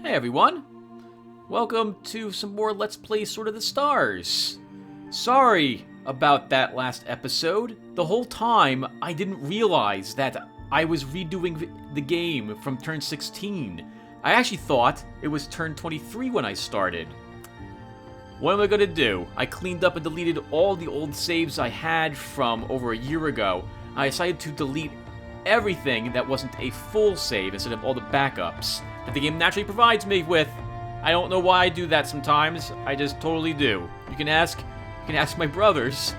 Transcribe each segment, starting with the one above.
Hey everyone! Welcome to some more Let's Play Sword of the Stars. Sorry about that last episode. The whole time, I didn't realize that I was redoing the game from turn 16. I actually thought it was turn 23 when I started. What am I gonna do? I cleaned up and deleted all the old saves I had from over a year ago. I decided to delete everything that wasn't a full save instead of all the backups that the game naturally provides me with. I don't know why I do that sometimes. I just totally do. You can ask my brothers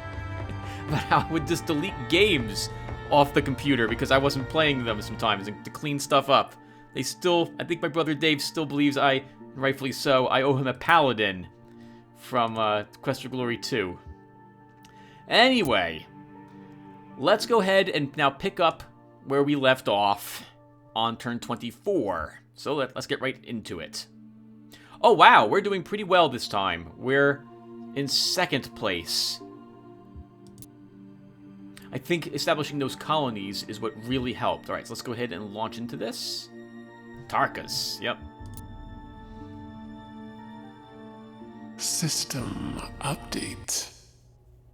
about how I would just delete games off the computer because I wasn't playing them sometimes and to clean stuff up. I think my brother Dave still believes rightfully so, I owe him a paladin from Quest for Glory 2. Anyway, let's go ahead and now pick up where we left off on turn 24. So let's get right into it. Oh wow, we're doing pretty well this time. We're in second place. I think establishing those colonies is what really helped. Alright, so let's go ahead and launch into this. Tarkas, yep. System update.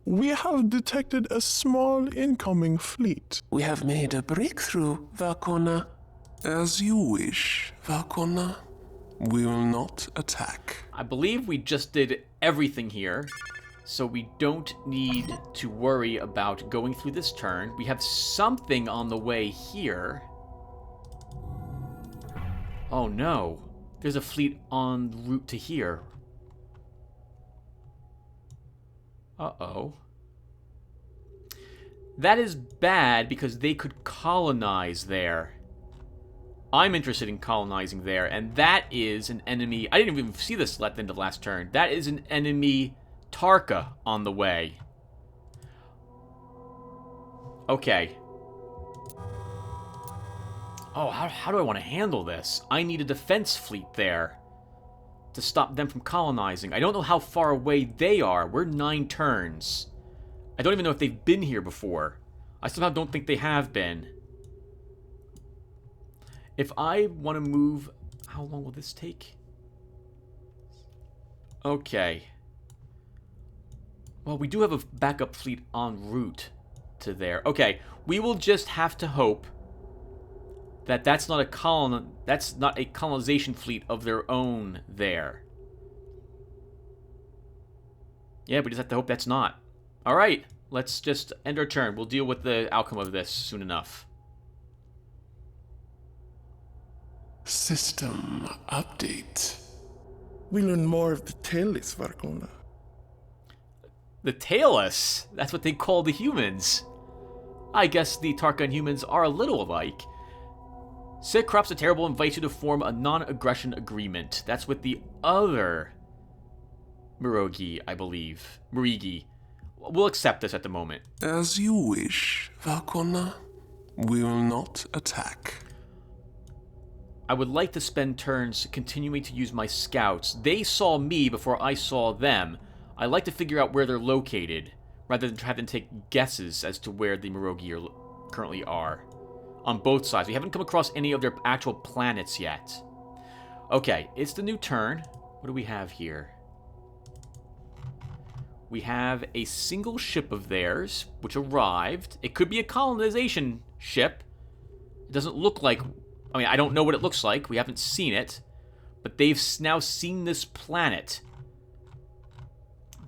We have detected a small incoming fleet. We have made a breakthrough, Valkona. As you wish, Valkona. We will not attack. I believe we just did everything here, so we don't need to worry about going through this turn. We have something on the way here. Oh no, there's a fleet en route to here. Uh-oh. That is bad because they could colonize there. I'm interested in colonizing there, and that is an enemy. I didn't even see this at the end of last turn. That is an enemy Tarka on the way. Okay. Oh, how do I want to handle this? I need a defense fleet there to stop them from colonizing. I don't know how far away they are. We're 9 turns. I don't even know if they've been here before. I somehow don't think they have been. If I want to move... How long will this take? Okay. Well, we do have a backup fleet en route to there. Okay, we will just have to hope that that's not a colonization fleet of their own there. Yeah, we just have to hope that's not. Alright, let's just end our turn. We'll deal with the outcome of this soon enough. System update. We learn more of the Tailless, Valkona. The Tailless? That's what they call the humans. I guess the Tarkan humans are a little alike. Cyclops the Terrible invites you to form a non-aggression agreement. That's with the other Murogi, I believe. Murigi. We'll accept this at the moment. As you wish, Valkona. We will not attack. I would like to spend turns continuing to use my scouts. They saw me before I saw them. I like to figure out where they're located, rather than having to take guesses as to where the Murogi currently are. On both sides. We haven't come across any of their actual planets yet. Okay, it's the new turn. What do we have here? We have a single ship of theirs, which arrived. It could be a colonization ship. It doesn't look like... I mean, I don't know what it looks like. We haven't seen it. But they've now seen this planet.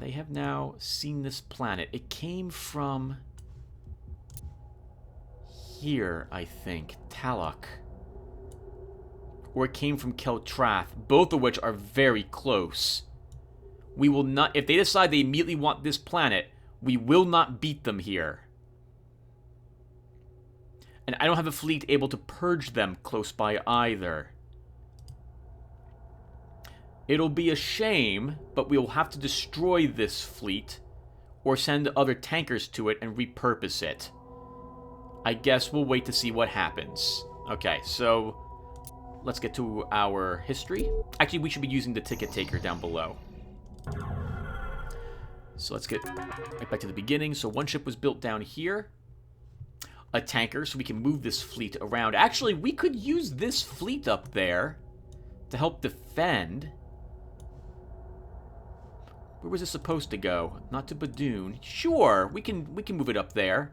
They have now seen this planet. It came from... here, I think. Talok. Or it came from Keltrath. Both of which are very close. We will not... If they decide they immediately want this planet, we will not beat them here. And I don't have a fleet able to purge them close by either. It'll be a shame, but we will have to destroy this fleet or send other tankers to it and repurpose it. I guess we'll wait to see what happens. Okay, so let's get to our history. Actually, we should be using the ticket taker down below. So let's get right back to the beginning. So one ship was built down here. A tanker, so we can move this fleet around. Actually, we could use this fleet up there to help defend. Where was this supposed to go? Not to Badoon. Sure, we can move it up there.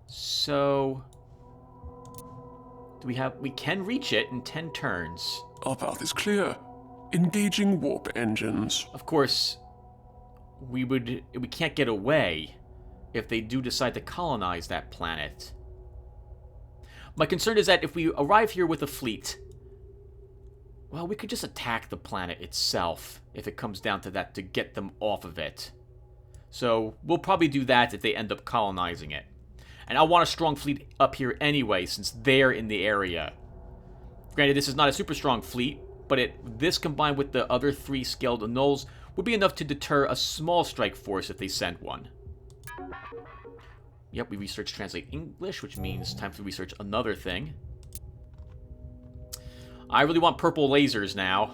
So we can reach it in 10 turns. Our path is clear. Engaging warp engines. Of course, we can't get away if they do decide to colonize that planet. My concern is that if we arrive here with a fleet, well, we could just attack the planet itself if it comes down to that to get them off of it. So we'll probably do that if they end up colonizing it. And I want a strong fleet up here anyway, since they're in the area. Granted, this is not a super strong fleet, but this combined with the other 3 scaled nulls would be enough to deter a small strike force if they sent one. Yep, we research translate English, which means time to research another thing. I really want purple lasers now,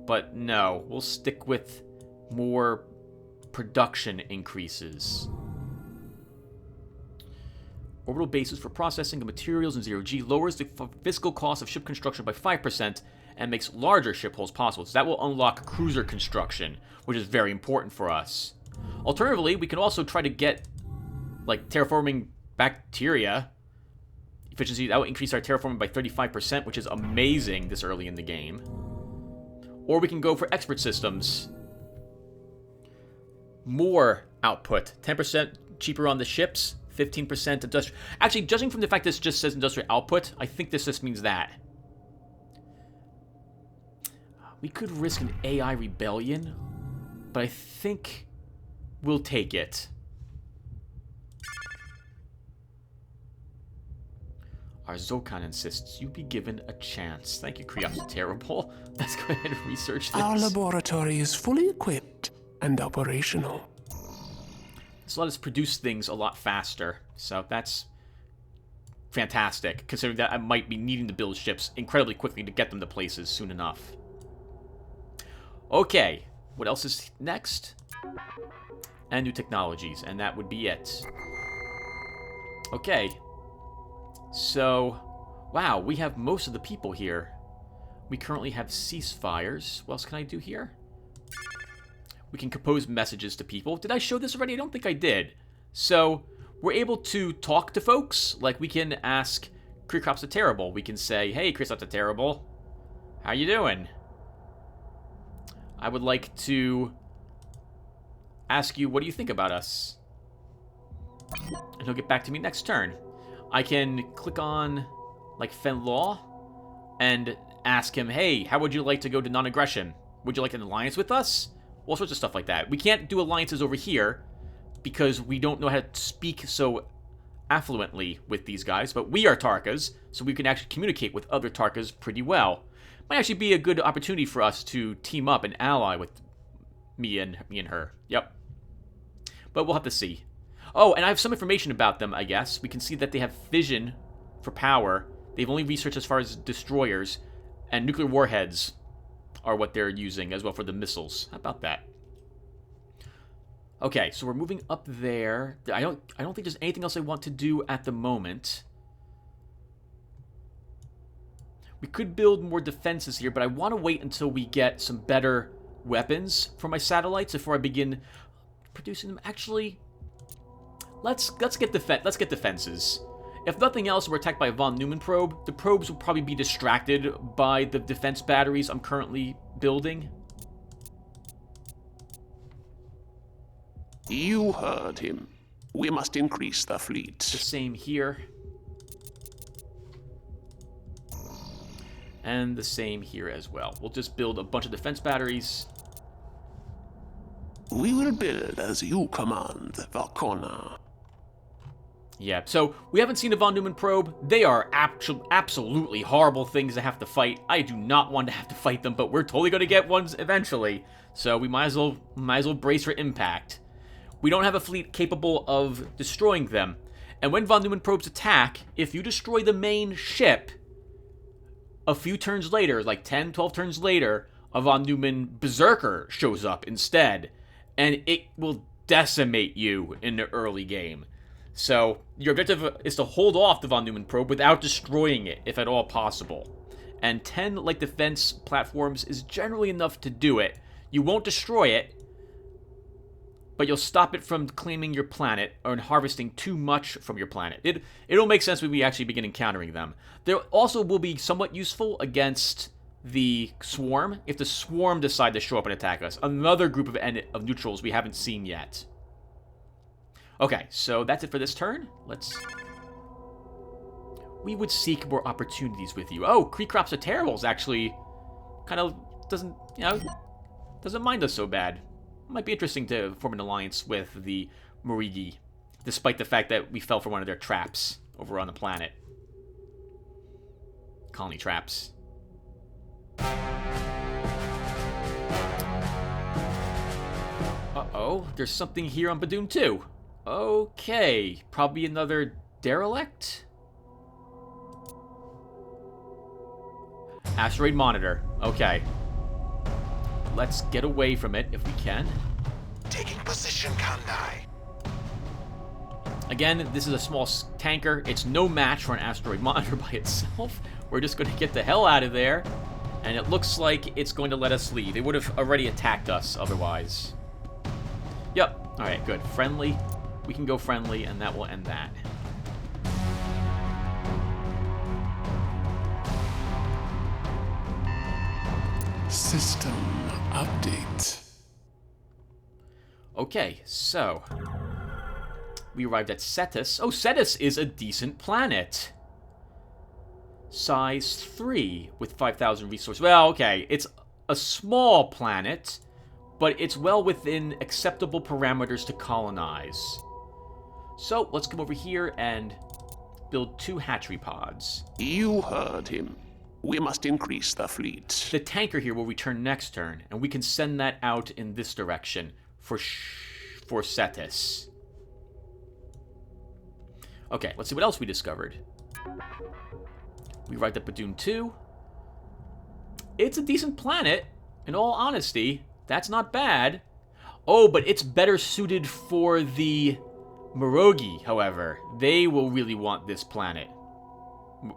but no, we'll stick with more production increases. Orbital bases for processing of materials in 0G lowers the physical cost of ship construction by 5% and makes larger ship hulls possible. So that will unlock cruiser construction, which is very important for us. Alternatively, we can also try to get, like, terraforming bacteria efficiency. That will increase our terraforming by 35%, which is amazing this early in the game. Or we can go for expert systems. More output. 10% cheaper on the ships. 15% industrial. Actually, judging from the fact this just says industrial output, I think this just means that. We could risk an AI rebellion, but I think we'll take it. Our Zokan insists you be given a chance. Thank you, Krios. Terrible. Let's go ahead and research this. Our laboratory is fully equipped and operational. This let us produce things a lot faster, so that's fantastic, considering that I might be needing to build ships incredibly quickly to get them to places soon enough. Okay, what else is next? And new technologies, and that would be it. Okay. So, wow, we have most of the people here. We currently have ceasefires. What else can I do here? We can compose messages to people. Did I show this already? I don't think I did. So, we're able to talk to folks. Like, we can ask Krios the Terrible. We can say, hey, Krios the Terrible, how you doing? I would like to ask you, what do you think about us? And he'll get back to me next turn. I can click on, like, Fen Law and ask him, hey, how would you like to go to non-aggression? Would you like an alliance with us? All sorts of stuff like that. We can't do alliances over here because we don't know how to speak so affluently with these guys, but we are Tarkas, so we can actually communicate with other Tarkas pretty well. Might actually be a good opportunity for us to team up and ally with me and her. Yep. But we'll have to see. Oh, and I have some information about them, I guess. We can see that they have fission for power. They've only researched as far as destroyers, and nuclear warheads are what they're using as well for the missiles. How about that? Okay, so we're moving up there. I don't think there's anything else I want to do at the moment. We could build more defenses here, but I want to wait until we get some better weapons for my satellites before I begin producing them. Actually, let's get defenses. If nothing else, we're attacked by a von Neumann probe. The probes will probably be distracted by the defense batteries I'm currently building. You heard him. We must increase the fleet. The same here. And the same here as well. We'll just build a bunch of defense batteries. We will build as you command, Valkona. Yeah, so we haven't seen a von Neumann probe. They are absolutely horrible things to have to fight. I do not want to have to fight them, but we're totally going to get ones eventually. So we might as well brace for impact. We don't have a fleet capable of destroying them. And when von Neumann probes attack, if you destroy the main ship, a few turns later, like 10, 12 turns later, a von Neumann berserker shows up instead. And it will decimate you in the early game. So, your objective is to hold off the von Neumann probe without destroying it, if at all possible. And 10 light defense platforms is generally enough to do it. You won't destroy it, but you'll stop it from claiming your planet or harvesting too much from your planet. It'll make sense when we actually begin encountering them. They also will be somewhat useful against the Swarm, if the Swarm decide to show up and attack us. Another group of neutrals we haven't seen yet. Okay, so that's it for this turn. We would seek more opportunities with you. Oh, Creecrops of Terribles actually kind of doesn't mind us so bad. Might be interesting to form an alliance with the Morigi, despite the fact that we fell for one of their traps over on the planet. Colony traps. Uh-oh, there's something here on Badoon too. Okay, probably another derelict? Asteroid monitor. Okay. Let's get away from it if we can. Taking position, Kandai. Again, this is a small tanker. It's no match for an asteroid monitor by itself. We're just going to get the hell out of there. And it looks like it's going to let us leave. It would have already attacked us otherwise. Yep. Alright, good. Friendly. We can go friendly, and that will end that. System update. Okay, so we arrived at Cetus. Oh, Cetus is a decent planet. Size 3 with 5,000 resources. Well, okay, it's a small planet, but it's well within acceptable parameters to colonize. So let's come over here and build 2 hatchery pods. You heard him. We must increase the fleet. The tanker here will return next turn, and we can send that out in this direction for Cetus. Okay, let's see what else we discovered. We arrived at Badoon 2. It's a decent planet, in all honesty. That's not bad. Oh, but it's better suited for the Morogi, however. They will really want this planet.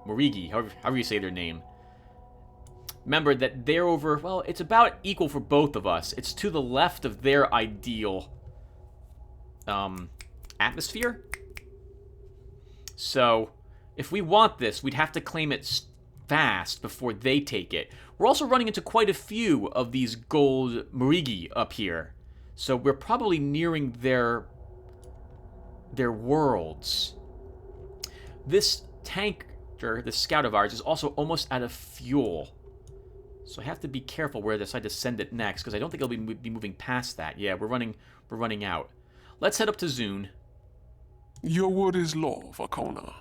Morigi, however you say their name. Remember that they're over, well, it's about equal for both of us. It's to the left of their ideal atmosphere. So, if we want this, we'd have to claim it fast before they take it. We're also running into quite a few of these gold Morigi up here. So we're probably nearing their worlds. This tanker, this scout of ours, is also almost out of fuel. So I have to be careful where I decide to send it next, because I don't think it'll be moving past that. Yeah, we're running out. Let's head up to Zune. Your word is law, Vakona.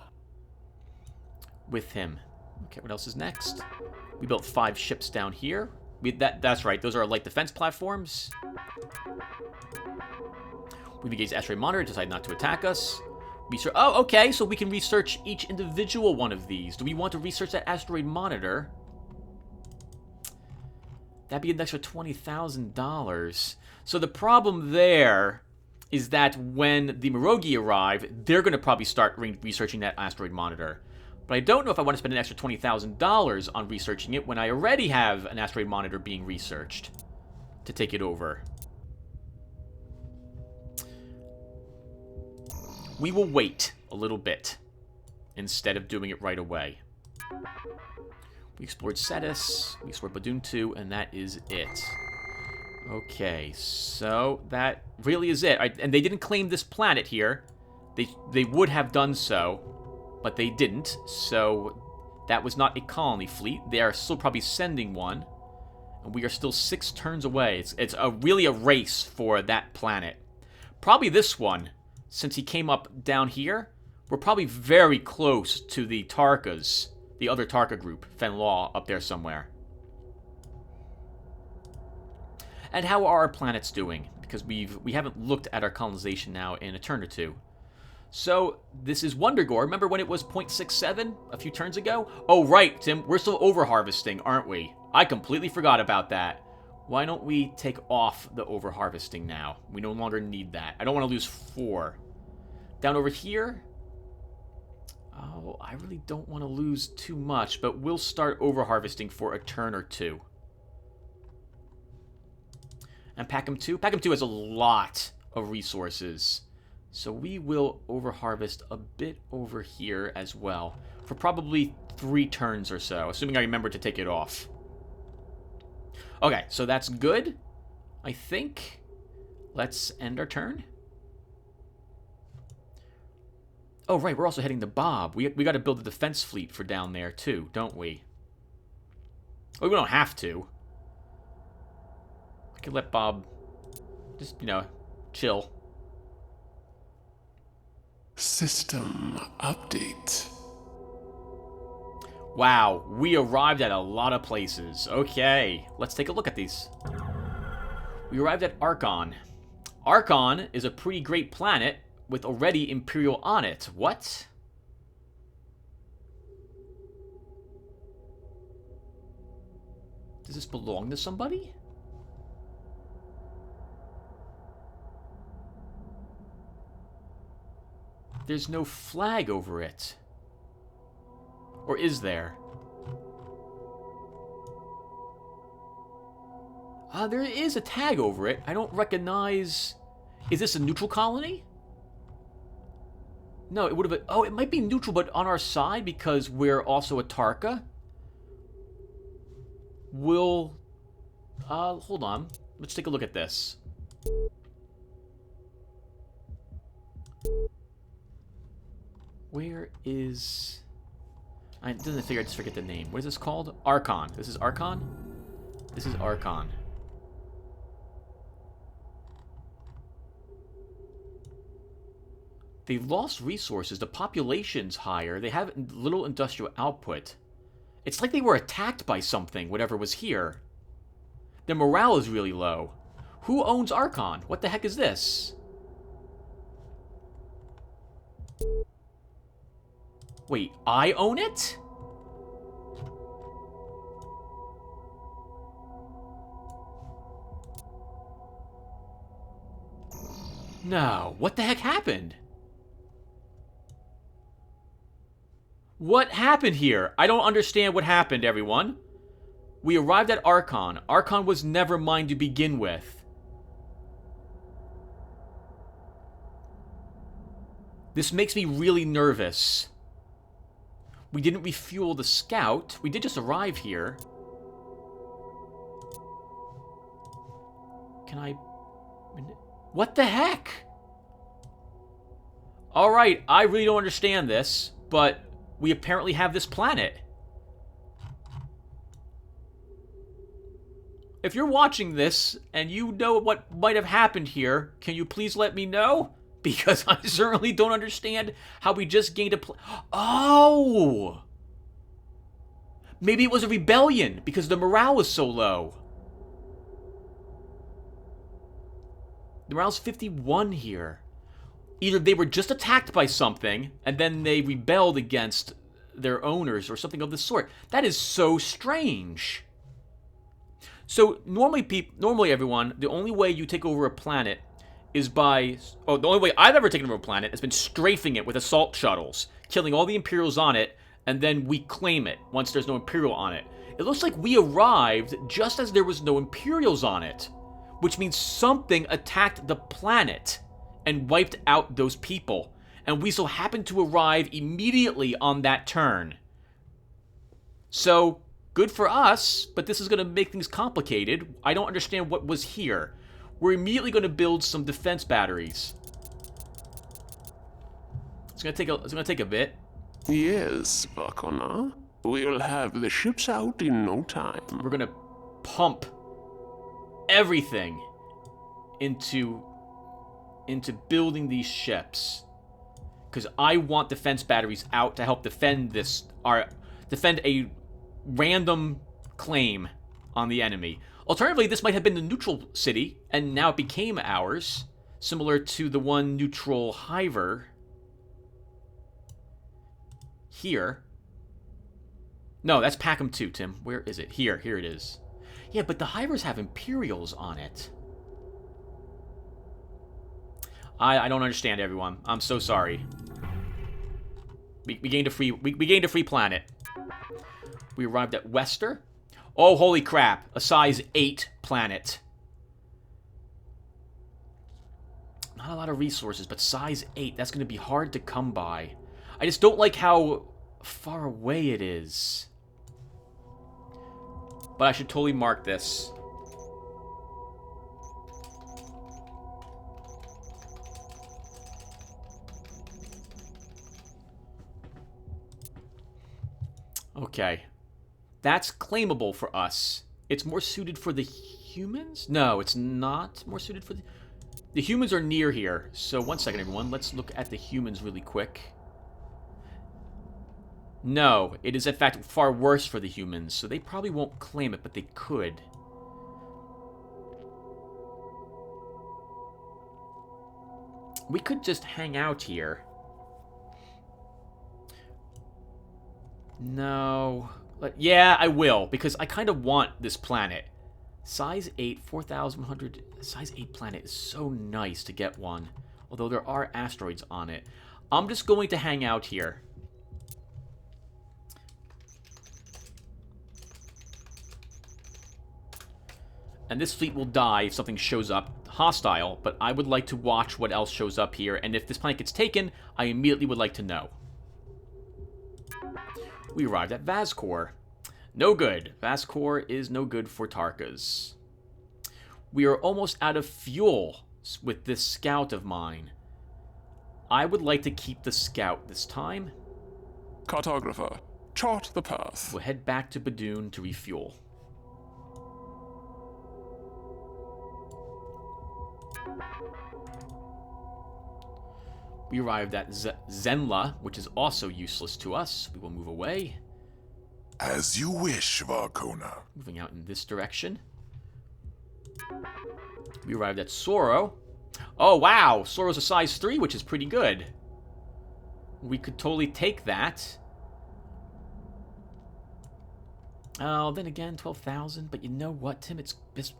With him. Okay, what else is next? We built 5 ships down here. That's right, those are our light defense platforms. We've engaged Asteroid Monitor, decided not to attack us. Oh, okay, so we can research each individual one of these. Do we want to research that Asteroid Monitor? That'd be an extra $20,000. So the problem there is that when the Morogi arrive, they're going to probably start researching that Asteroid Monitor. But I don't know if I want to spend an extra $20,000 on researching it when I already have an Asteroid Monitor being researched to take it over. We will wait a little bit instead of doing it right away. We explored Cetus, we explored Badoon 2, and that is it. Okay, so that really is it. And they didn't claim this planet here. They would have done so, but they didn't. So that was not a colony fleet. They are still probably sending one. And we are still 6 turns away. It's really a race for that planet. Probably this one, since he came up down here, we're probably very close to the Tarkas. The other Tarka group, Fenlaw, up there somewhere. And how are our planets doing? Because we haven't looked at our colonization now in a turn or two. So, this is Wondergore. Remember when it was 0.67 a few turns ago? Oh, right, Tim. We're still over-harvesting, aren't we? I completely forgot about that. Why don't we take off the over-harvesting now? We no longer need that. I don't want to lose 4. Down over here... Oh, I really don't want to lose too much, but we'll start over-harvesting for a turn or two. And Packham 2? Packham 2 has a lot of resources. So we will over-harvest a bit over here as well. For probably 3 turns or so, assuming I remember to take it off. Okay, so that's good, I think. Let's end our turn. Oh, right, we're also heading to Bob. We got to build a defense fleet for down there, too, don't we? Well, we don't have to. I could let Bob just, you know, chill. System update. Wow, we arrived at a lot of places. Okay, let's take a look at these. We arrived at Archon. Archon is a pretty great planet with already Imperial on it. What? Does this belong to somebody? There's no flag over it. Or is there? There is a tag over it. I don't recognize... Is this a neutral colony? No, it would have been... Oh, it might be neutral, but on our side because we're also a Tarka. We'll... hold on. Let's take a look at this. Where is... I didn't figure I just forget the name. What is this called? Archon. This is Archon? This is Archon. They've lost resources. The population's higher. They have little industrial output. It's like they were attacked by something, whatever was here. Their morale is really low. Who owns Archon? What the heck is this? Wait, I own it? No, what the heck happened? What happened here? I don't understand what happened, everyone. We arrived at Archon. Archon was never mine to begin with. This makes me really nervous. We didn't refuel the scout. We did just arrive here. Can I... What the heck? Alright, I really don't understand this, but we apparently have this planet. If you're watching this and you know what might have happened here, can you please let me know? Because I certainly don't understand how we just gained a Oh! Maybe it was a rebellion because the morale was so low. The morale's 51 here. Either they were just attacked by something and then they rebelled against their owners or something of the sort. That is so strange. So normally everyone, the only way you take over a planet is by... Oh, the only way I've ever taken over a planet has been strafing it with assault shuttles, killing all the Imperials on it, and then we claim it once there's no Imperial on it. It looks like we arrived just as there was no Imperials on it, which means something attacked the planet and wiped out those people. And we so happened to arrive immediately on that turn. So, good for us, but this is going to make things complicated. I don't understand what was here. We're immediately going to build some defense batteries. It's going to take a bit. Yes, Vakona. We'll have the ships out in no time. We're going to pump everything into building these ships. Because I want defense batteries out to help defend defend a random claim on the enemy. Alternatively, this might have been the neutral city, and now it became ours, similar to the one neutral hiver here. No, that's Packham 2, Tim. Where is it? Here it is. Yeah, but the hivers have Imperials on it. I don't understand, everyone. I'm so sorry. We gained a free planet. We arrived at Wester. Oh, holy crap. A size 8 planet. Not a lot of resources, but size 8. That's going to be hard to come by. I just don't like how far away it is. But I should totally mark this. Okay. That's claimable for us. It's more suited for the humans? No, it's not more suited for the... The humans are near here. So, one second, everyone. Let's look at the humans really quick. No, it is in fact far worse for the humans, so they probably won't claim it, but they could. We could just hang out here. No. Yeah, I will, because I kind of want this planet. Size 8, 4,100... Size 8 planet is so nice to get one. Although there are asteroids on it. I'm just going to hang out here. And this fleet will die if something shows up hostile, but I would like to watch what else shows up here, and if this planet gets taken, I immediately would like to know. We arrived at Vazcor. No good. Vazcor is no good for Tarkas. We are almost out of fuel with this scout of mine. I would like to keep the scout this time. Cartographer, chart the path. We'll head back to Badoon to refuel. We arrived at Zenla, which is also useless to us. We will move away. As you wish, Varkona. Moving out in this direction. We arrived at Soro. Oh, wow! Soro's a size 3, which is pretty good. We could totally take that. Oh, then again, 12,000. But you know what, Tim? It's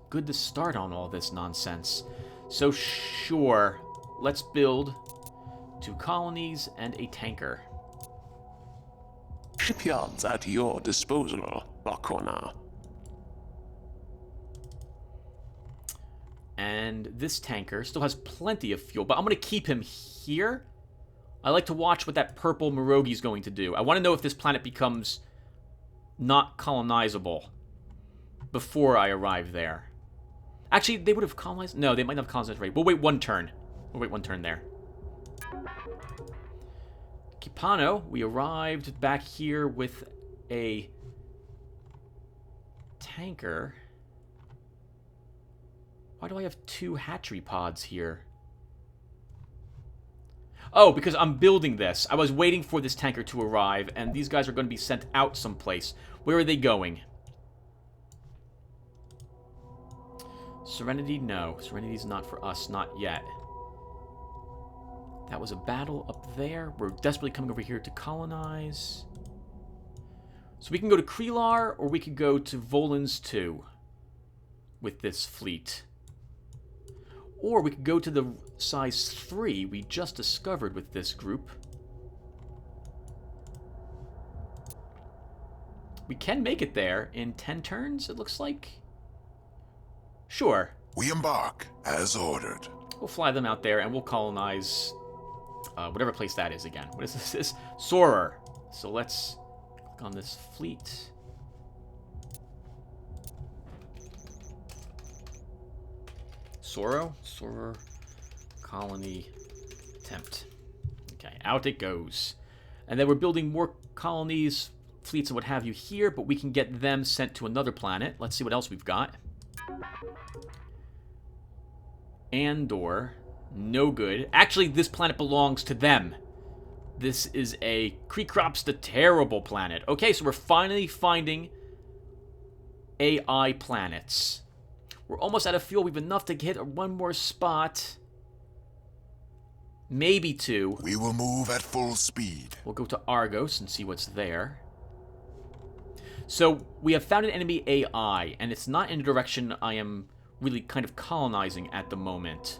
good to start on all this nonsense. So, sure. Let's build 2 colonies and a tanker. Shipyards at your disposal, Varkona. And this tanker still has plenty of fuel, but I'm going to keep him here. I like to watch what that purple Mirogi is going to do. I want to know if this planet becomes not colonizable before I arrive there. Actually, they would have colonized... No, they might not have colonized right. We'll wait one turn. We'll wait one turn there. Kipano, we arrived back here with a tanker. Why do I have 2 hatchery pods here? Oh, because I'm building this. I was waiting for this tanker to arrive, and these guys are going to be sent out someplace. Where are they going? Serenity? No. Serenity's not for us, not yet. That was a battle up there. We're desperately coming over here to colonize. So we can go to Krelar, or we could go to Volans 2 with this fleet. Or we could go to the size 3 we just discovered with this group. We can make it there in 10 turns, it looks like. Sure. We embark as ordered. We'll fly them out there and we'll colonize whatever place that is again. What is this? This Sorer. So let's click on this fleet. Sorer colony attempt. Okay, out it goes. And then we're building more colonies, fleets, and what have you here, but we can get them sent to another planet. Let's see what else we've got. Andor. No good. Actually, this planet belongs to them. This is a Kreekrops the Terrible planet. Okay, so we're finally finding AI planets. We're almost out of fuel. We have enough to hit one more spot. Maybe 2. We will move at full speed. We'll go to Argos and see what's there. So, we have found an enemy AI, and it's not in a direction I am really kind of colonizing at the moment.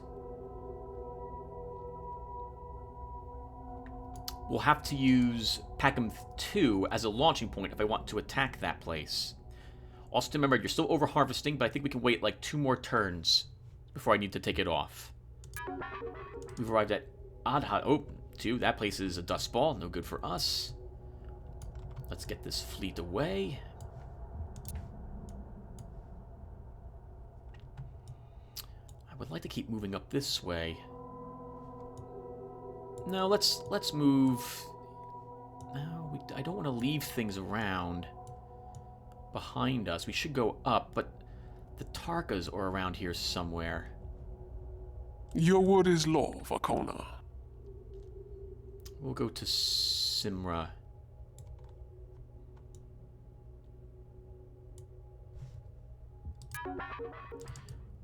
we'll have to use Packham 2 as a launching point if I want to attack that place. Also, remember, you're still over-harvesting, but I think we can wait like 2 more turns before I need to take it off. We've arrived at Adha. Oh, 2. That place is a dust ball. No good for us. Let's get this fleet away. I would like to keep moving up this way. No, let's move. No, I don't want to leave things around behind us. We should go up, but the Tarkas are around here somewhere. Your word is law, Vakona. We'll go to Simra.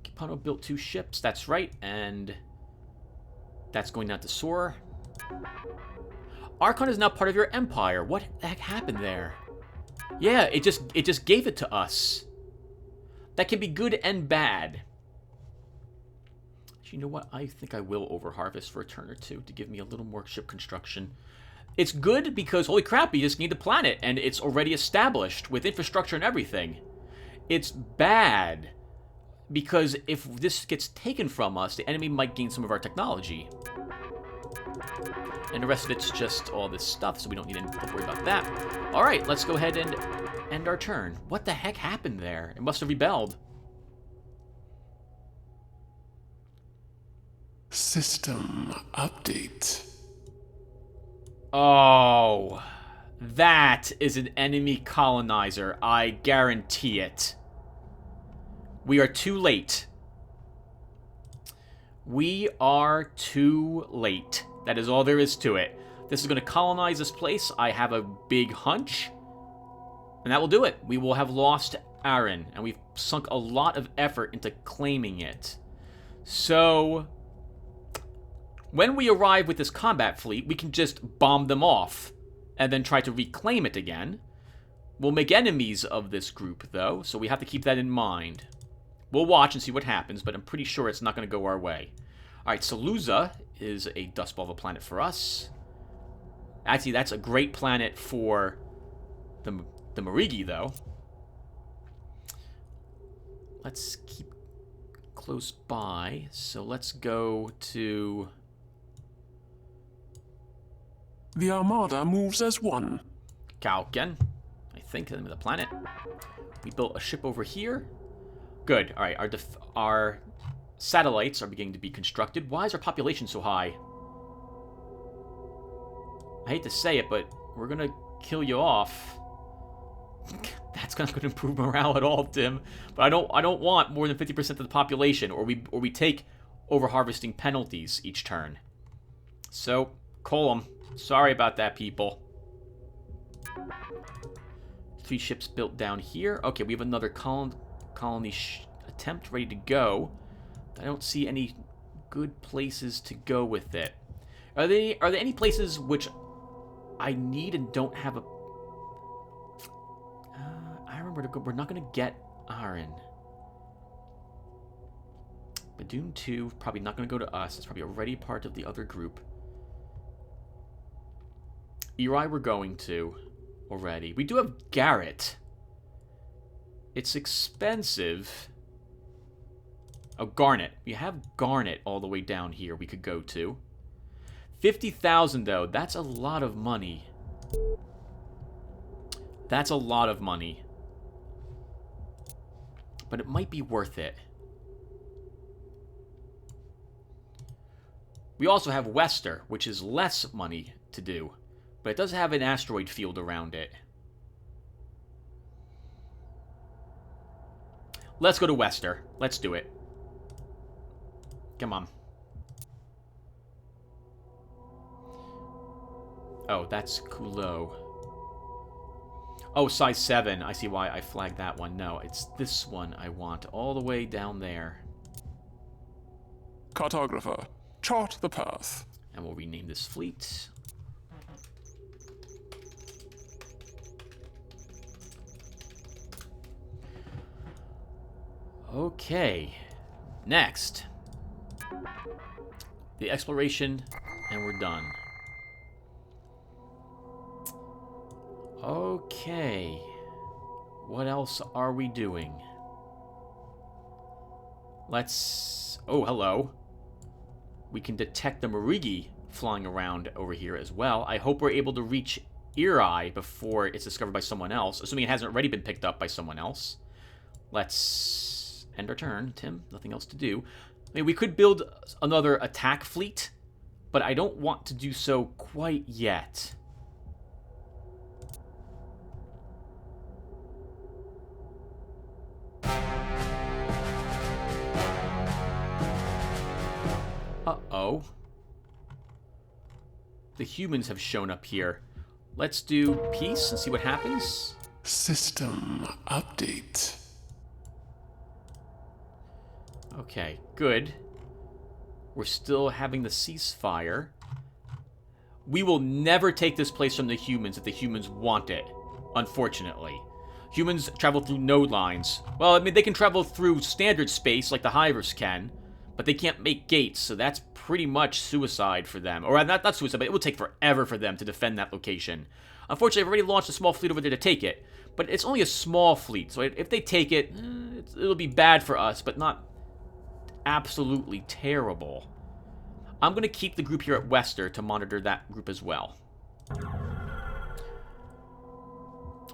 Kipano built 2 ships, that's right, and that's going down to Sor. Archon is now part of your empire. What the heck happened there? Yeah, it just gave it to us. That can be good and bad. You know what? I think I will overharvest for a turn or 2 to give me a little more ship construction. It's good because, holy crap, you just need the planet, and it's already established with infrastructure and everything. It's bad because if this gets taken from us, the enemy might gain some of our technology. And the rest of it's just all this stuff, so we don't need to worry about that. Alright, let's go ahead and end our turn. What the heck happened there? It must have rebelled. System update. Oh, that is an enemy colonizer. I guarantee it. We are too late. We are too late. That is all there is to it. This is going to colonize this place. I have a big hunch. And that will do it. We will have lost Aaron. And we've sunk a lot of effort into claiming it. So, when we arrive with this combat fleet, we can just bomb them off. And then try to reclaim it again. We'll make enemies of this group, though. So we have to keep that in mind. We'll watch and see what happens. But I'm pretty sure it's not going to go our way. Alright, Saluza is a dust ball of a planet for us. Actually, that's a great planet for the Marigi, though. Let's keep close by. So let's go to... The Armada moves as one. Kalken, I think, the name of the planet. We built a ship over here. Good. Alright, our satellites are beginning to be constructed. Why is our population so high? I hate to say it, but we're gonna kill you off. That's not gonna improve morale at all, Tim. But I don't want more than 50% of the population, or we take over-harvesting penalties each turn. So, Colum, sorry about that, people. 3 ships built down here. Okay, we have another colony attempt ready to go. I don't see any good places to go with it. Are there any places which I need and don't have a... I remember we're not going to get Aaron. Badoon 2, probably not going to go to us. It's probably already part of the other group. Eri we're going to already. We do have Garrett. It's expensive. Oh, Garnet. We have Garnet all the way down here we could go to. 50,000, though. That's a lot of money. That's a lot of money. But it might be worth it. We also have Wester, which is less money to do. But it does have an asteroid field around it. Let's go to Wester. Let's do it. Come on. Oh, that's Kulo. Oh, size 7. I see why I flagged that one. No, it's this one I want. All the way down there. Cartographer, chart the path. And we'll rename this fleet. Okay. Next. The exploration, and we're done. Okay. What else are we doing? Let's... Oh, hello. We can detect the Marigi flying around over here as well. I hope we're able to reach Eri before it's discovered by someone else, assuming it hasn't already been picked up by someone else. Let's end our turn, Tim. Nothing else to do. I mean, we could build another attack fleet, but I don't want to do so quite yet. Uh-oh. The humans have shown up here. Let's do peace and see what happens. System update. Okay, good. We're still having the ceasefire. We will never take this place from the humans if the humans want it, unfortunately. Humans travel through node lines. Well, I mean, they can travel through standard space like the Hivers can, but they can't make gates, so that's pretty much suicide for them. Or not suicide, but it will take forever for them to defend that location. Unfortunately, I've already launched a small fleet over there to take it, but it's only a small fleet, so if they take it, it'll be bad for us, but not absolutely terrible. I'm going to keep the group here at Wester to monitor that group as well.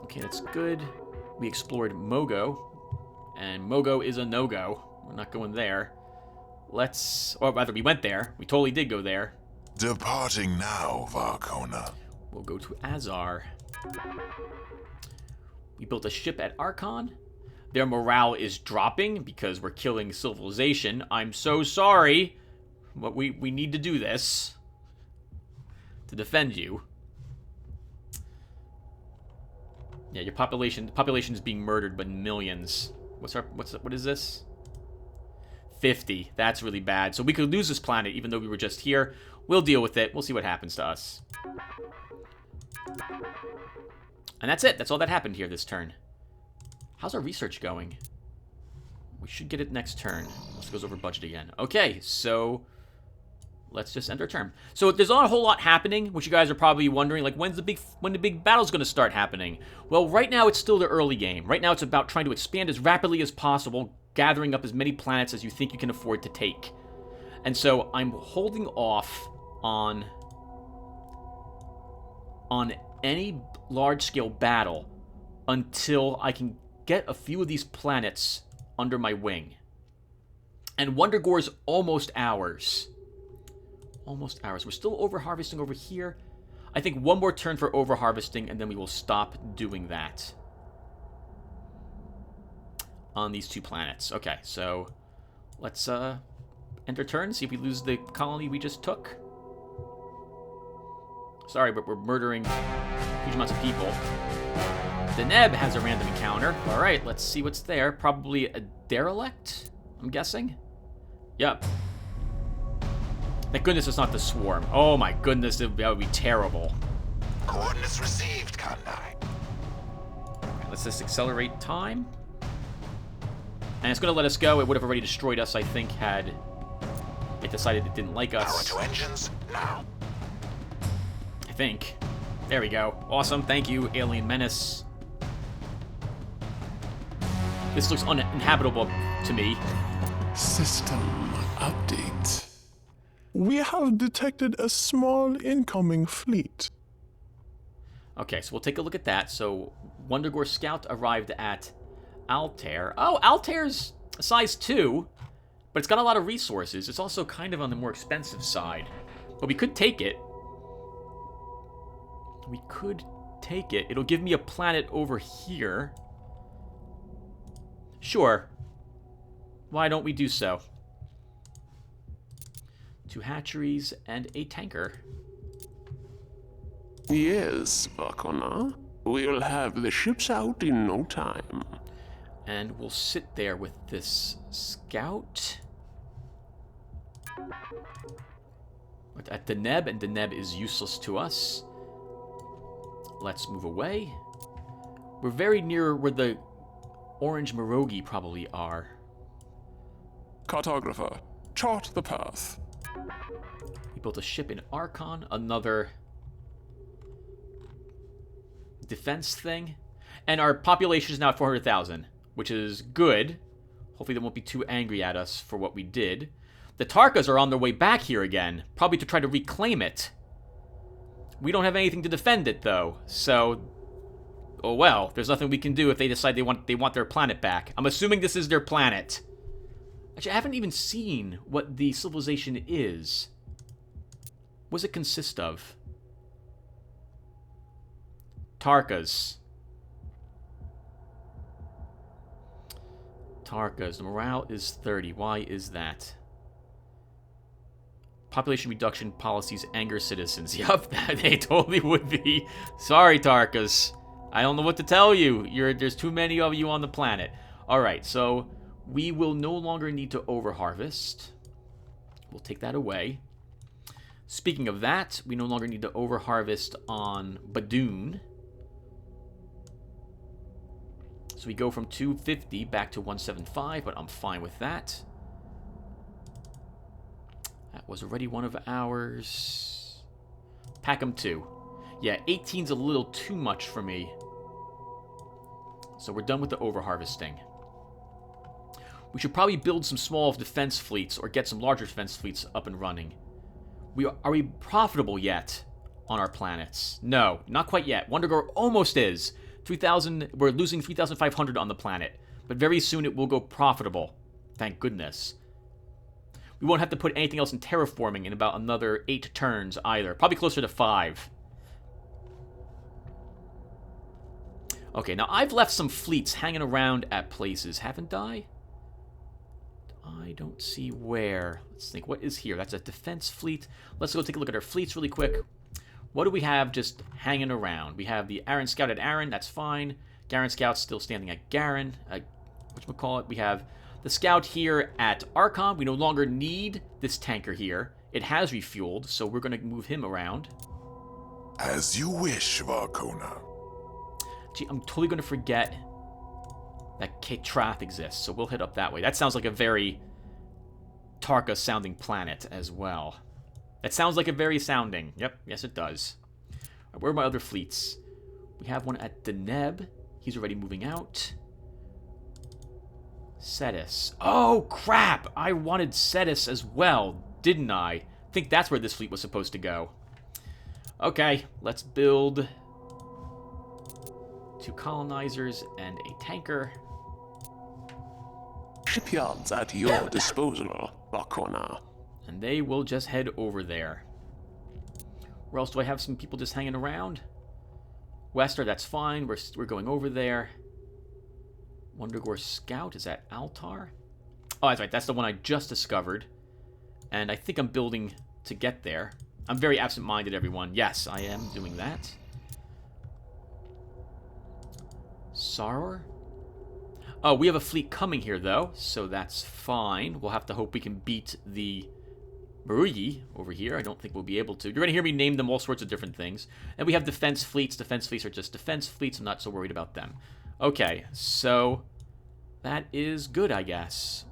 Okay, that's good. We explored Mogo, and Mogo is a no-go. We're not going there. Or rather, we went there. We totally did go there. Departing now, Varkona. We'll go to Azar. We built a ship at Archon. Their morale is dropping because we're killing civilization. I'm so sorry. But we need to do this to defend you. Yeah, your population is being murdered by millions. What is this? 50. That's really bad. So we could lose this planet even though we were just here. We'll deal with it. We'll see what happens to us. And that's it. That's all that happened here this turn. How's our research going? We should get it next turn. This goes over budget again. Okay, so let's just end our turn. So there's not a whole lot happening, which you guys are probably wondering, like, when the big battle's going to start happening? Well, right now it's still the early game. Right now it's about trying to expand as rapidly as possible, gathering up as many planets as you think you can afford to take. And so I'm holding off on any large-scale battle until I can get a few of these planets under my wing. And Wondergore's almost ours. Almost ours. We're still over-harvesting over here. I think one more turn for over-harvesting, and then we will stop doing that on these two planets. Okay, so let's end our turn, see if we lose the colony we just took. Sorry, but we're murdering huge amounts of people. Deneb has a random encounter. Alright, let's see what's there. Probably a derelict, I'm guessing. Yep. Thank goodness it's not the swarm. Oh my goodness, that would be terrible. Coordinates received, Kandai. Let's just accelerate time. And it's going to let us go. It would have already destroyed us, I think, had it decided it didn't like us. Power to engines, now. I think. There we go. Awesome. Thank you, Alien Menace. This looks uninhabitable to me. System update. We have detected a small incoming fleet. Okay, so we'll take a look at that. So, Wondergore Scout arrived at Altair. Oh, Altair's size 2, but it's got a lot of resources. It's also kind of on the more expensive side. But we could take it. We could take it. It'll give me a planet over here. Sure. Why don't we do so? 2 hatcheries and a tanker. Yes, Vakona. We'll have the ships out in no time. And we'll sit there with this scout. At Deneb, and Deneb is useless to us. Let's move away. We're very near where the orange Mirogi probably are. Cartographer, chart the path. We built a ship in Archon, another defense thing. And our population is now at 400,000, which is good. Hopefully they won't be too angry at us for what we did. The Tarkas are on their way back here again, probably to try to reclaim it. We don't have anything to defend it, though, so... Oh well, there's nothing we can do if they decide they want their planet back. I'm assuming this is their planet. Actually, I haven't even seen what the civilization is. What does it consist of? Tarkas. Tarkas. The morale is 30. Why is that? Population reduction policies anger citizens. Yup, they totally would be. Sorry, Tarkas. I don't know what to tell you. There's too many of you on the planet. Alright, so we will no longer need to overharvest. We'll take that away. Speaking of that, we no longer need to overharvest on Badoon. So we go from 250 back to 175, but I'm fine with that. That was already one of ours. Pack 'em 2. Yeah, 18's a little too much for me. So we're done with the overharvesting. We should probably build some small defense fleets or get some larger defense fleets up and running. Are we profitable yet on our planets? No, not quite yet. Wondergore almost is. 3,000. We're losing 3,500 on the planet, but very soon it will go profitable. Thank goodness. We won't have to put anything else in terraforming in about another 8 turns either. Probably closer to 5. Okay, now I've left some fleets hanging around at places, haven't I? I don't see where. Let's think, what is here? That's a defense fleet. Let's go take a look at our fleets really quick. What do we have just hanging around? We have the Aaron Scout at Aaron, that's fine. Garen Scout's still standing at Garen. Whatchamacallit? We have the Scout here at Archon. We no longer need this tanker here. It has refueled, so we're going to move him around. As you wish, Varkona. Gee, I'm totally going to forget that Ketrath exists, so we'll hit up that way. That sounds like a very Tarka-sounding planet as well. That sounds like a very sounding. Yep, yes it does. Right, where are my other fleets? We have one at Deneb. He's already moving out. Cetus. Oh, crap! I wanted Cetus as well, didn't I? I think that's where this fleet was supposed to go. Okay, let's build 2 colonizers and a tanker. Shipyards at your disposal, Varkona. And they will just head over there. Where else do I have some people just hanging around? Wester, that's fine. We're going over there. Wondergore Scout, is that Altar? Oh, that's right. That's the one I just discovered. And I think I'm building to get there. I'm very absent-minded, everyone. Yes, I am doing that. Saror? Oh, we have a fleet coming here, though, so that's fine. We'll have to hope we can beat the Maruyi over here. I don't think we'll be able to. You're going to hear me name them all sorts of different things. And we have defense fleets. Defense fleets are just defense fleets. I'm not so worried about them. Okay, so that is good, I guess.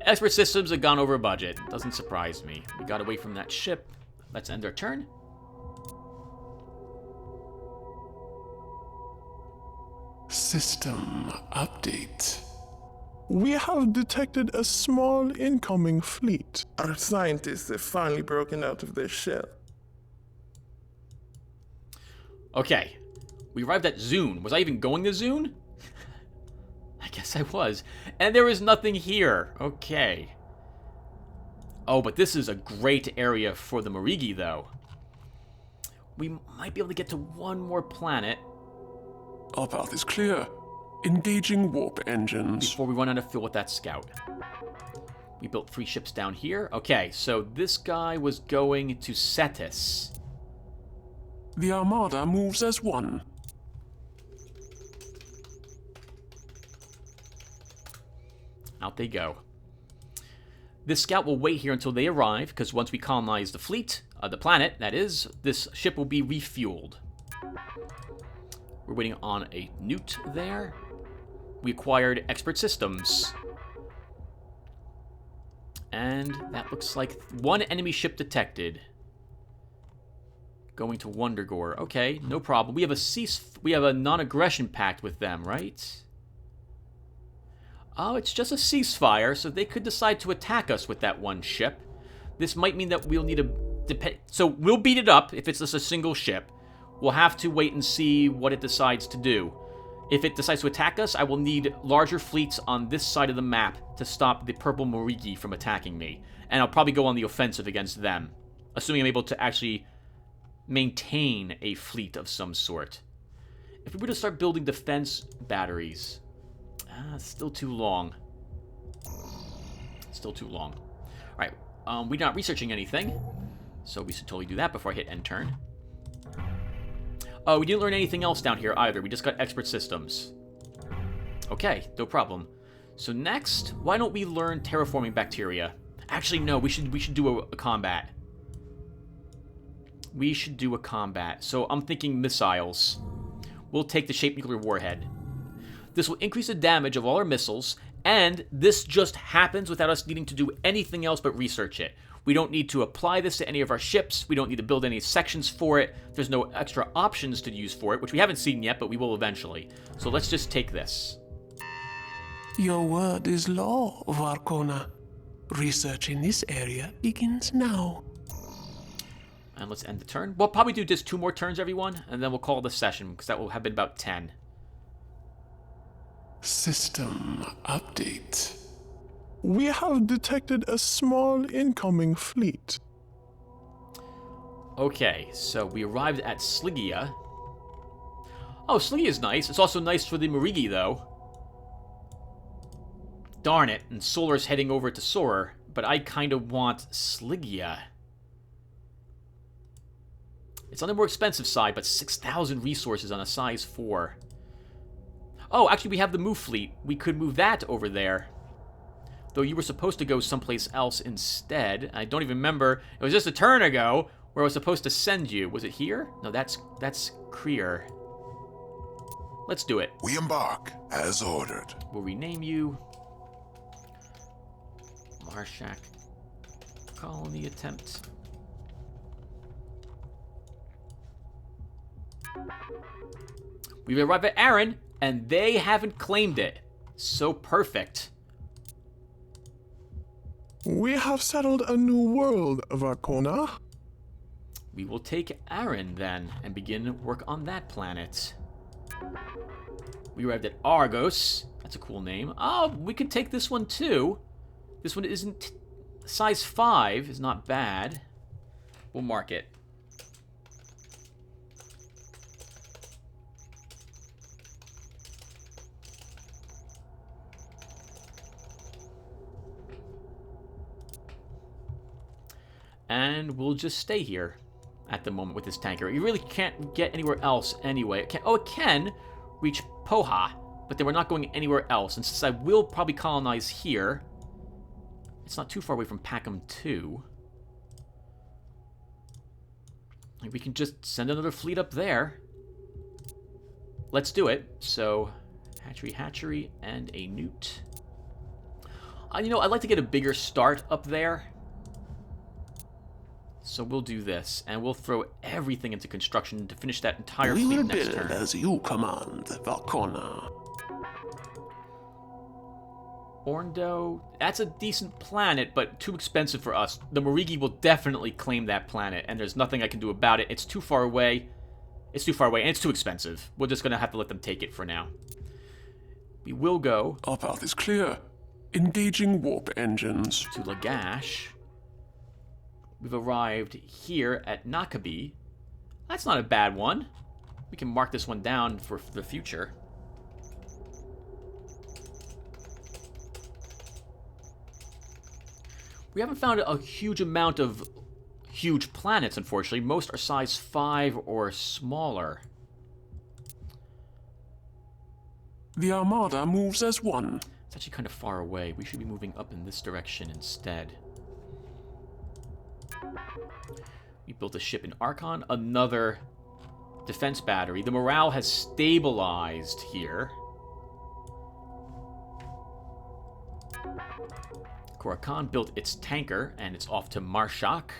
Expert systems have gone over budget. Doesn't surprise me. We got away from that ship. Let's end our turn. System update. We have detected a small incoming fleet. Our scientists have finally broken out of their shell. Okay. We arrived at Zune. Was I even going to Zune? I guess I was. And there is nothing here. Okay. Oh, but this is a great area for the Marigi, though. We might be able to get to one more planet Our path is clear. Engaging warp engines. before we run out of fuel with that scout. We built 3 ships down here. Okay, so this guy was going to Cetus. The Armada moves as one. Out they go. This scout will wait here until they arrive, because once we colonize the fleet, the planet, that is, this ship will be refueled. We're waiting on a newt there. We acquired expert systems. And that looks like 1 enemy ship detected. Going to Wondergore. Okay, no problem. We have a non-aggression pact with them, right? Oh, it's just a ceasefire, so they could decide to attack us with that one ship. This might mean that we'll need a... So we'll beat it up if it's just a single ship. We'll have to wait and see what it decides to do. If it decides to attack us, I will need larger fleets on this side of the map to stop the purple Morigi from attacking me. And I'll probably go on the offensive against them, assuming I'm able to actually maintain a fleet of some sort. If we were to start building defense batteries... still too long. Still too long. Alright, we're not researching anything, so we should totally do that before I hit end turn. Oh, we didn't learn anything else down here either. We just got expert systems. Okay, no problem. So next, why don't we learn terraforming bacteria? Actually, no, we should do a combat. We should do a combat. So I'm thinking missiles. We'll take the shaped nuclear warhead. This will increase the damage of all our missiles, and this just happens without us needing to do anything else but research it. We don't need to apply this to any of our ships. We don't need to build any sections for it. There's no extra options to use for it, which we haven't seen yet, but we will eventually. So let's just take this. Your word is law, Varkona. Research in this area begins now. And let's end the turn. We'll probably do just 2 more turns, everyone, and then we'll call the session, because that will have been about 10. System update. We have detected a small incoming fleet. Okay, so we arrived at Sligia. Oh, Sligia is nice. It's also nice for the Morigi, though. Darn it, and Solar's heading over to Sorar, but I kind of want Sligia. It's on the more expensive side, but 6,000 resources on a size 4. Oh, actually, we have the move fleet. We could move that over there. Though you were supposed to go someplace else instead. I don't even remember. It was just a turn ago where I was supposed to send you. Was it here? No, that's Krier. Let's do it. We embark as ordered. We'll rename you Marshak Colony Attempt. We've arrived at Aaron, and they haven't claimed it. So perfect. We have settled a new world, Varkona. We will take Aaron, then, and begin work on that planet. We arrived at Argos. That's a cool name. Oh, we could take this one, too. This one isn't... Size 5 is not bad. We'll mark it. And we'll just stay here at the moment with this tanker. You really can't get anywhere else anyway. It can reach Poha, but then we're not going anywhere else. And since I will probably colonize here, it's not too far away from Packham 2. We can just send another fleet up there. Let's do it. So, hatchery, and a newt. You know, I'd like to get a bigger start up there. So we'll do this, and we'll throw everything into construction to finish that entire fleet next turn. As you command, Varkona. Orndo, that's a decent planet, but too expensive for us. The Morigi will definitely claim that planet, and there's nothing I can do about it. It's too far away. It's too far away, and it's too expensive. We're just going to have to let them take it for now. We will go... Our path is clear. Engaging warp engines. To Lagash. We've arrived here at Nakabi. That's not a bad one. We can mark this one down for the future. We haven't found a huge amount of huge planets, unfortunately. Most are size 5 or smaller. The Armada moves as one. It's actually kind of far away. We should be moving up in this direction instead. We built a ship in Archon, another defense battery. The morale has stabilized here. Korakan built its tanker, and it's off to Marshak.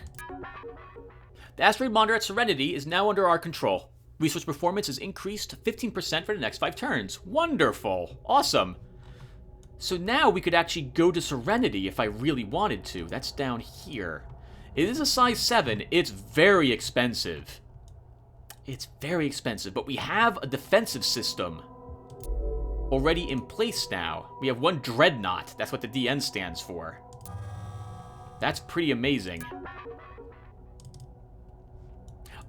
The asteroid monitor at Serenity is now under our control. Research performance is increased 15% for the next 5 turns. Wonderful. Awesome. So now we could actually go to Serenity if I really wanted to. That's down here. It is a size 7. It's very expensive. It's very expensive, but we have a defensive system already in place now. We have 1 Dreadnought. That's what the DN stands for. That's pretty amazing.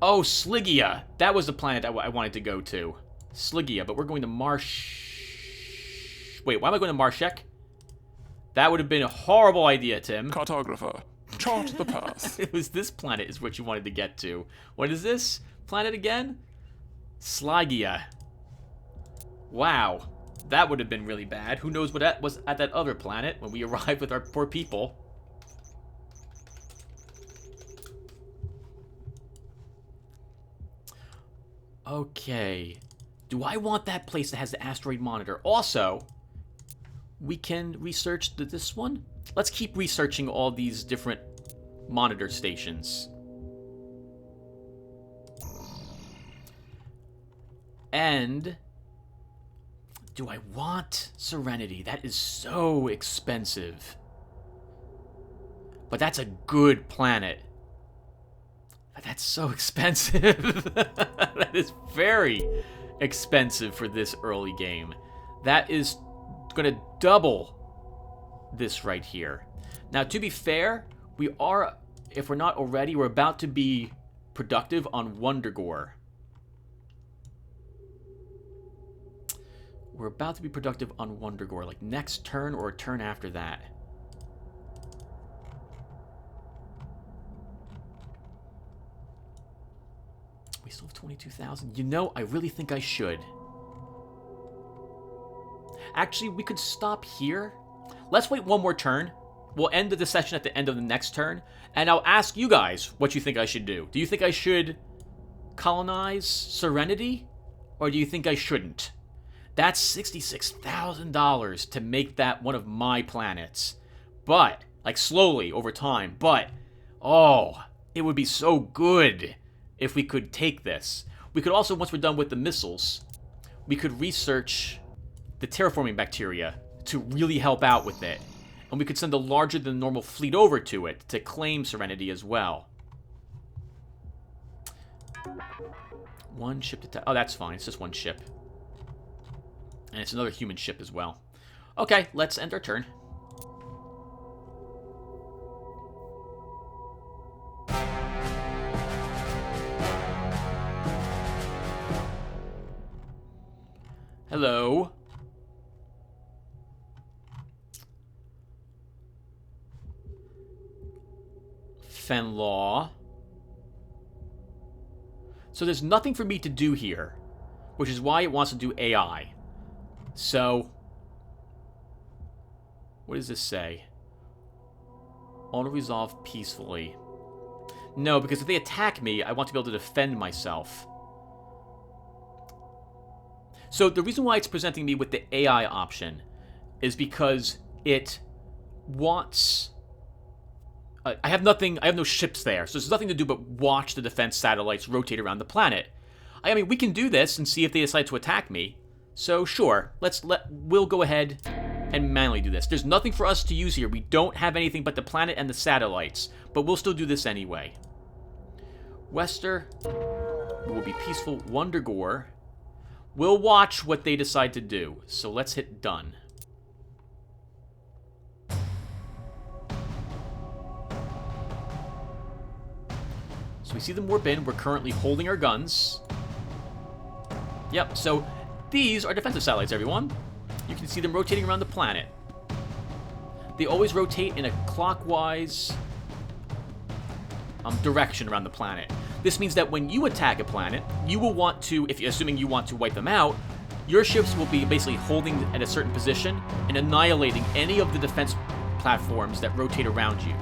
Oh, Sligia. That was the planet I wanted to go to. Sligia, but we're going to Wait, why am I going to Marshek? That would have been a horrible idea, Tim. Cartographer, chart the path. It was this planet is what you wanted to get to. What is this planet again? Sligia. Wow. That would have been really bad. Who knows what that was at that other planet when we arrived with our poor people. Okay. Do I want that place that has the asteroid monitor? Also, we can research this one. Let's keep researching all these different monitor stations. And do I want Serenity? That is so expensive. But that's a good planet. But that's so expensive. That is very expensive for this early game. That is going to double this right here. Now, to be fair, we are, if we're not already, we're about to be productive on Wondergore. We're about to be productive on Wondergore, like next turn or a turn after that. We still have 22,000. You know, I really think I should. Actually, we could stop here. Let's wait one more turn. We'll end the session at the end of the next turn, and I'll ask you guys what you think I should do. Do you think I should colonize Serenity, or do you think I shouldn't? That's $66,000 to make that one of my planets. But, like, slowly, over time. But, oh, it would be so good if we could take this. We could also, once we're done with the missiles, we could research the terraforming bacteria to really help out with it. And we could send a larger than normal fleet over to it to claim Serenity as well. One ship to... Oh, that's fine. It's just one ship. And it's another human ship as well. Okay, let's end our turn. Hello. Fenlaw. So there's nothing for me to do here, which is why it wants to do AI. So, what does this say? Auto-resolve peacefully. No, because if they attack me, I want to be able to defend myself. So the reason why it's presenting me with the AI option is because it wants... I have no ships there, so there's nothing to do but watch the defense satellites rotate around the planet. I mean, we can do this and see if they decide to attack me. So sure, we'll go ahead and manually do this. There's nothing for us to use here. We don't have anything but the planet and the satellites, but we'll still do this anyway. Wester will be peaceful. Wondergore. We'll watch what they decide to do. So let's hit done. So we see them warp in. We're currently holding our guns. Yep, so these are defensive satellites, everyone. You can see them rotating around the planet. They always rotate in a clockwise direction around the planet. This means that when you attack a planet, you will want to, assuming you want to wipe them out, your ships will be basically holding at a certain position and annihilating any of the defense platforms that rotate around you.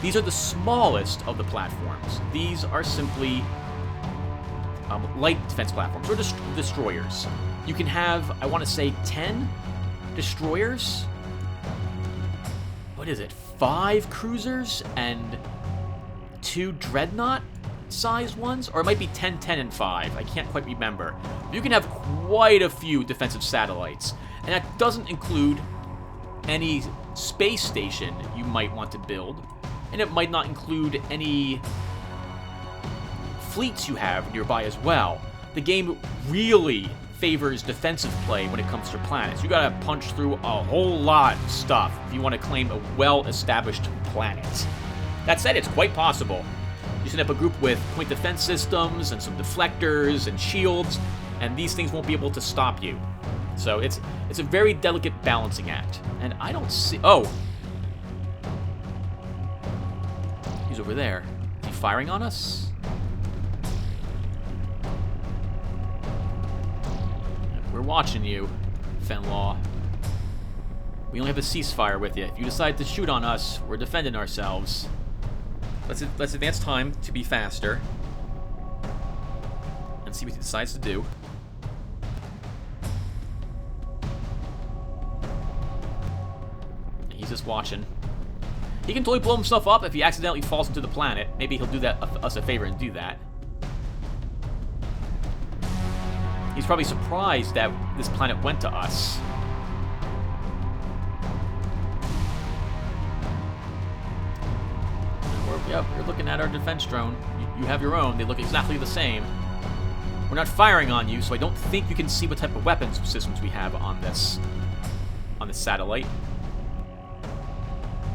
These are the smallest of the platforms. These are simply light defense platforms, or destroyers. You can have, I want to say, 10 destroyers. What is it? 5 cruisers and 2 dreadnought? sized ones, or it might be 10, 10, and 5. I can't quite remember. You can have quite a few defensive satellites, and that doesn't include any space station you might want to build, and it might not include any fleets you have nearby as well. The game really favors defensive play when it comes to planets. You gotta punch through a whole lot of stuff if you want to claim a well-established planet. That said, it's quite possible. You set up a group with point defense systems and some deflectors and shields, and these things won't be able to stop you. So it's a very delicate balancing act. And I don't see... Oh! He's over there. Is he firing on us? We're watching you, Fenlaw. We only have a ceasefire with you. If you decide to shoot on us, we're defending ourselves. Let's advance time to be faster. And see what he decides to do. He's just watching. He can totally blow himself up if he accidentally falls into the planet. Maybe he'll do us a favor and do that. He's probably surprised that this planet went to us. Yep, you're looking at our defense drone. You have your own. They look exactly the same. We're not firing on you, so I don't think you can see what type of weapons systems we have on this satellite.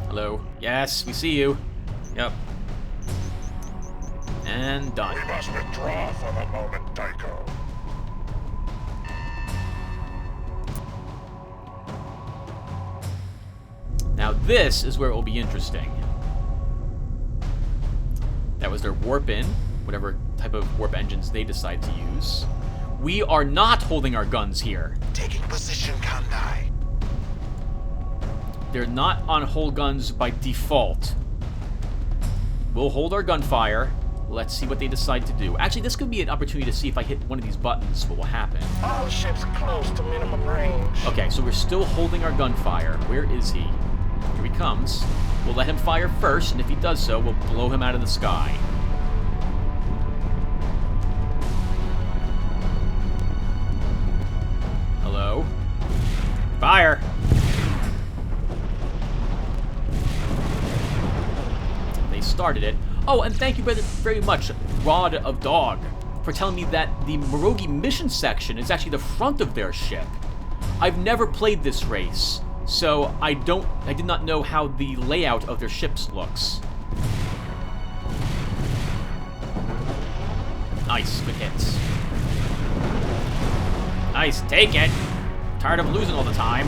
Hello. Yes, we see you. Yep. And done. We must withdraw for the moment, Tycho. Now this is where it will be interesting. That was their warp in, whatever type of warp engines they decide to use. We are not holding our guns here. Taking position, Kandai. They're not on hold guns by default. We'll hold our gunfire. Let's see what they decide to do. Actually, this could be an opportunity to see if I hit one of these buttons, what will happen. All ships close to minimum range. Okay, so we're still holding our gunfire. Where is he? Here he comes. We'll let him fire first, and if he does so, we'll blow him out of the sky. Hello? Fire! They started it. Oh, and thank you very much, Rod of Dog, for telling me that the Murogi mission section is actually the front of their ship. I've never played this race, so I did not know how the layout of their ships looks. Nice, good hits. Nice, take it. Tired of losing all the time.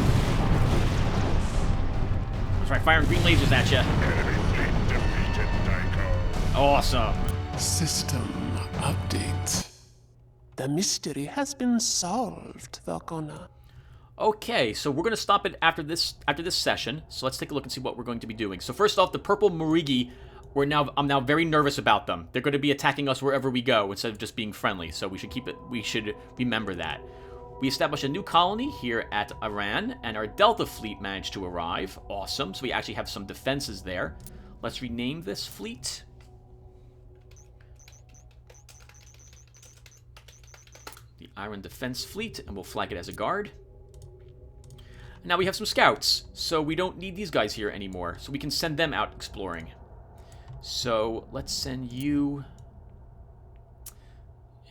Let's try firing green lasers at you. Enemy fleet defeated, Tycho. Awesome. System update. The mystery has been solved, Valkona. Okay, so we're going to stop it after this session. So let's take a look and see what we're going to be doing. So first off, the purple Murigi, I'm now very nervous about them. They're going to be attacking us wherever we go instead of just being friendly. So we should remember that. We established a new colony here at Iran, and our Delta fleet managed to arrive. Awesome. So we actually have some defenses there. Let's rename this fleet. The Iran Defense Fleet, and we'll flag it as a guard. Now we have some scouts, so we don't need these guys here anymore, so we can send them out exploring. So let's send you...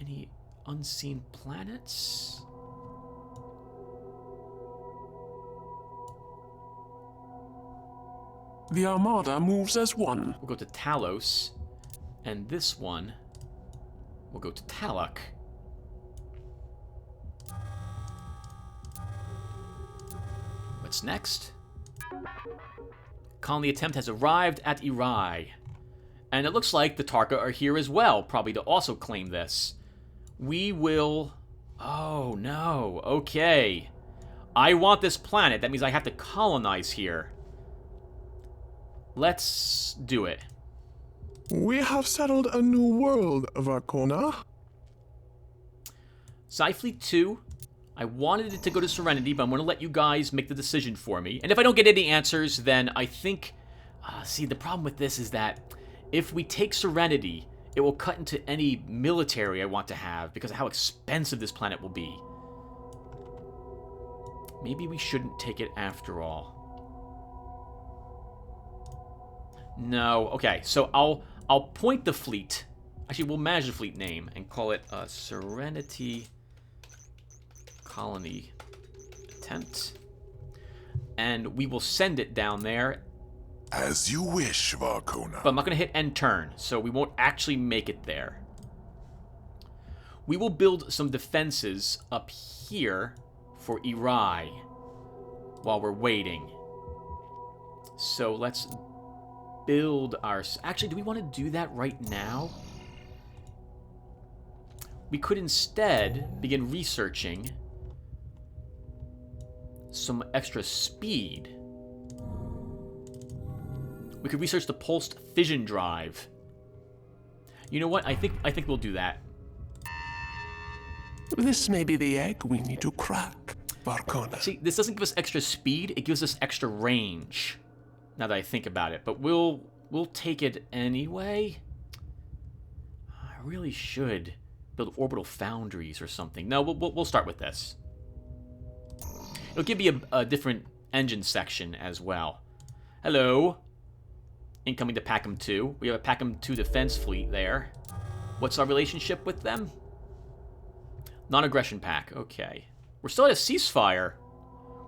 Any unseen planets? The Armada moves as one. We'll go to Talos, and this one will go to Talak. What's next? Colony attempt has arrived at Irai. And it looks like the Tarka are here as well, probably to also claim this. We will... Oh, no. Okay. I want this planet. That means I have to colonize here. Let's do it. We have settled a new world, Vakona. Zyfleet 2. I wanted it to go to Serenity, but I'm going to let you guys make the decision for me. And if I don't get any answers, then I think... see, the problem with this is that if we take Serenity, it will cut into any military I want to have because of how expensive this planet will be. Maybe we shouldn't take it after all. No. Okay, so I'll point the fleet. Actually, we'll manage the fleet name and call it a Serenity Colony Attempt. And we will send it down there. As you wish, Varkona. But I'm not going to hit end turn, so we won't actually make it there. We will build some defenses up here for Irai while we're waiting. So let's build our... Actually, do we want to do that right now? We could instead begin researching some extra speed. We could research the pulsed fission drive. You know what? I think we'll do that. This may be the egg we need to crack, Varkona. See, this doesn't give us extra speed, it gives us extra range. Now that I think about it, but we'll take it anyway. I really should build orbital foundries or something. No, we'll start with this. It'll give me a different engine section as well. Hello. Incoming to Packham 2. We have a Packham 2 defense fleet there. What's our relationship with them? Non-aggression pack. Okay. We're still at a ceasefire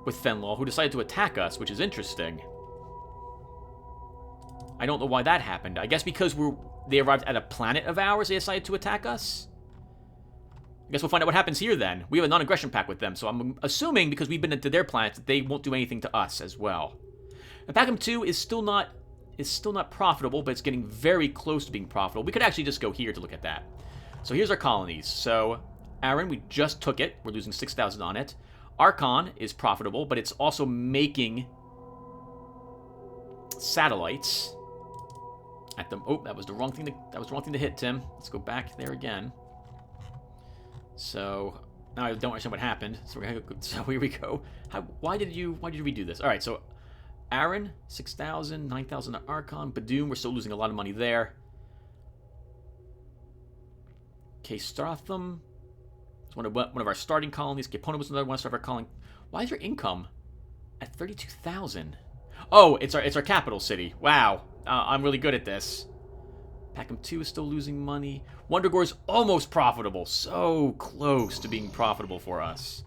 with Fenlaw, who decided to attack us, which is interesting. I don't know why that happened. I guess because they arrived at a planet of ours, they decided to attack us? I guess we'll find out what happens here then. We have a non-aggression pact with them, so I'm assuming because we've been into their planet that they won't do anything to us as well. And Packham 2 is still not profitable, but it's getting very close to being profitable. We could actually just go here to look at that. So here's our colonies. So Aaron, we just took it. We're losing 6,000 on it. Archon is profitable, but it's also making satellites at them. Oh, that was the wrong thing to hit, Tim. Let's go back there again. So now I don't understand what happened. So here we go. Why did you redo this? All right, so Aaron, 6,000, 9,000 to Archon. Badoom, we're still losing a lot of money there. Stratham is one of our starting colonies. Capona was another one of our colonies. Why is your income at 32,000? Oh, it's our capital city. Wow, I'm really good at this. Packham 2 is still losing money. Wondergore is almost profitable. So close to being profitable for us.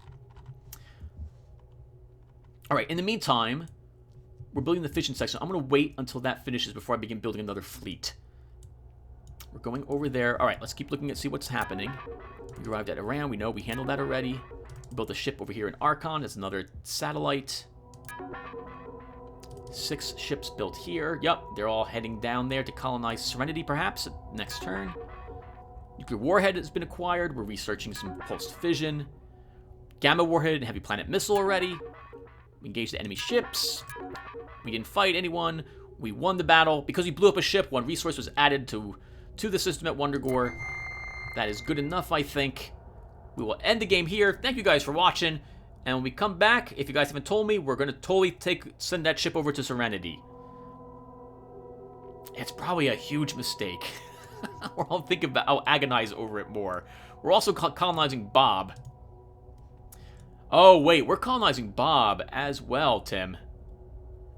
All right, in the meantime, we're building the fission section. I'm going to wait until that finishes before I begin building another fleet. We're going over there. All right, let's keep looking at see what's happening. We arrived at Iran. We know we handled that already. We built a ship over here in Archon. It's another satellite. 6 ships built here. Yep, they're all heading down there to colonize Serenity, perhaps, next turn. Nuclear warhead has been acquired. We're researching some pulsed fission. Gamma warhead and heavy planet missile already. We engaged the enemy ships. We didn't fight anyone. We won the battle. Because we blew up a ship, 1 resource was added to the system at Wondergore. That is good enough, I think. We will end the game here. Thank you guys for watching. And when we come back, if you guys haven't told me, we're going to totally send that ship over to Serenity. It's probably a huge mistake. Or I'll agonize over it more. We're also colonizing Bob. Oh, wait, we're colonizing Bob as well, Tim.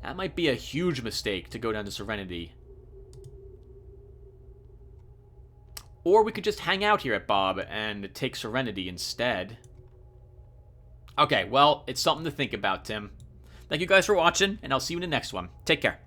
That might be a huge mistake to go down to Serenity. Or we could just hang out here at Bob and take Serenity instead. Okay, well, it's something to think about, Tim. Thank you guys for watching, and I'll see you in the next one. Take care.